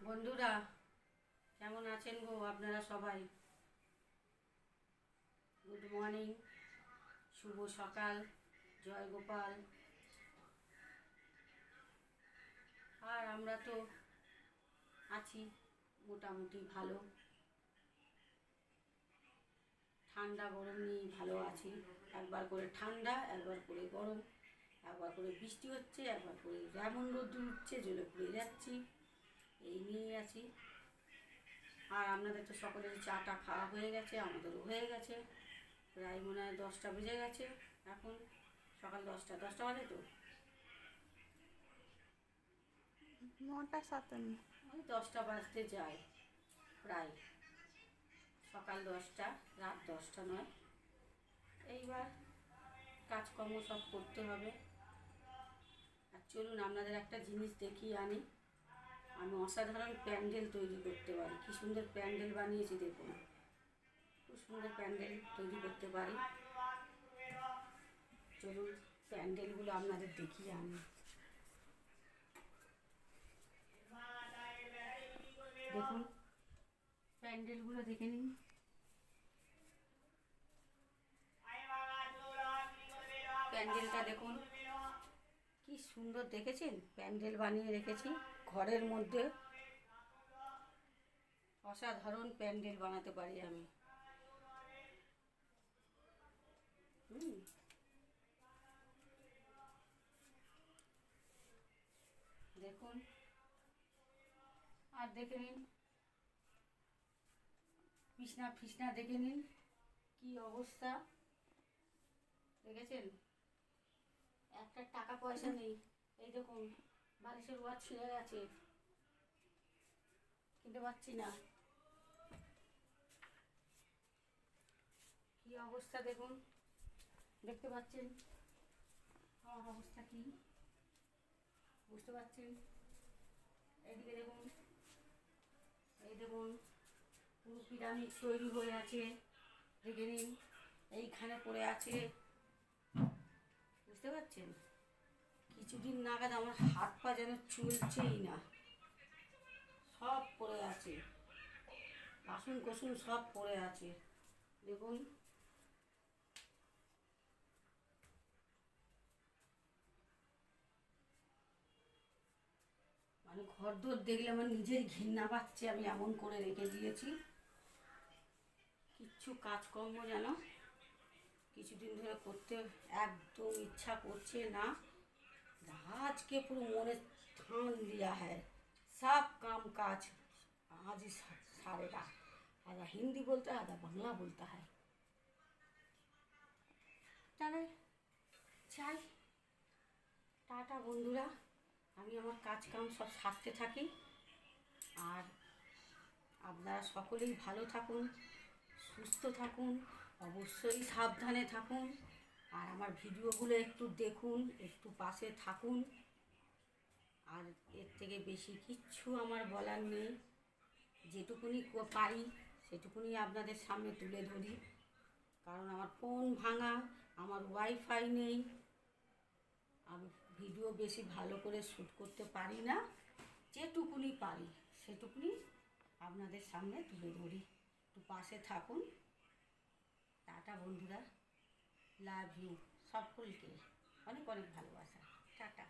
বন্ধুরা, কেমন আছেন গো আপনারা সবাই? গুড মর্নিং, শুভ সকাল, জয় গোপাল। আর আমরা তো আছি মোটামুটি ভালো, ঠান্ডা গরম নিয়ে ভালো আছি। একবার করে ঠান্ডা, একবার করে গরম, একবার করে বৃষ্টি হচ্ছে, একবার করে যেমন রোদ্দুর উঠছে জ্বলে পুড়ে যাচ্ছি, এই নিয়েই আছি। আর আপনাদের তো সকলের চাটা খাওয়া হয়ে গেছে, আমাদেরও হয়ে গেছে। প্রায় মনে হয় 10টা বেজে গেছে এখন, সকাল 10টা বাজে তো 9টা 57। ওই 10টা বাজতে যায় প্রায়, সকাল 10টা, রাত 10টা নয়। এইবার কাজকর্ম সব করতে হবে। আর চলুন আপনাদের একটা জিনিস দেখিয়ে আনি। আমি অসাধারণ প্যান্ডেল তৈরি করতে পারি। কী সুন্দর প্যান্ডেল বানিয়েছি দেখুন, খুব সুন্দর প্যান্ডেল তৈরি করতে পারি। চলুন প্যান্ডেলগুলো আপনাদের দেখিয়ে আনি। দেখুন প্যান্ডেলগুলো দেখে নিন। প্যান্ডেলটা দেখুন কি সুন্দর, দেখেছেন? প্যান্ডেল বানিয়ে রেখেছি ঘরের মধ্যে। অসাধারণ প্যান্ডেল বানাতে পারি আমি। দেখুন, আর দেখে নিন বিছনা ফিসনা দেখে নিন কি অবস্থা, দেখেছেন? একটা টাকা পয়সা নেই। এই দেখুন বালিশের ওয়ার ছিঁড়ে গেছে, কিনতে পারছি না। কি অবস্থা দেখুন, দেখতে পাচ্ছেন আমার অবস্থা কি, বুঝতে পারছেন? এইদিকে দেখুন, এই দেখুন পুরো পিরামিড তৈরি হয়ে আছে, দেখে নিন। এইখানে পড়ে আছে, বুঝতে পারছেন? কিছুদিন নাগাদ আমার হাত পা যেন চলছেই না, সব পড়ে আছে, বাসন কোসন সব পড়ে আছে দেখুন। মানে ঘরদোর দেখলে আমার নিজের ঘৃণা পাচ্ছে, আমি এমন করে রেখে দিয়েছি। কিচ্ছু কাজকর্ম যেন কিছুদিন ধরে করতে একদম ইচ্ছা করছে না। आज के पूरे मोने ठान लिया है सब काम काज आज ही सारेगा। आधा हिंदी बोलता है, आधा बांग्ला बोलता है। তাহলে চাই টাটা বন্ধুরা, আমি আমার কাজ কাম সব সারতে থাকি। আর আপনারা সকলেই ভালো থাকুন, সুস্থ থাকুন, অবশ্যই সাবধানে থাকুন। আর আমার ভিডিওগুলো একটু দেখুন, একটু পাশে থাকুন। আর এর থেকে বেশি কিচ্ছু আমার বলার নেই। যেটুকুনি পারি সেটুকুনি আপনাদের সামনে তুলে ধরি। কারণ আমার ফোন ভাঙা, আমার ওয়াইফাই নেই, আমি ভিডিও বেশি ভালো করে শ্যুট করতে পারি না। যেটুকুনি পারি সেটুকুনি আপনাদের সামনে তুলে ধরি। একটু পাশে থাকুন। টাটা বন্ধুরা, লাভ ইউ, সকলকে অনেক অনেক ভালোবাসা। টাটা।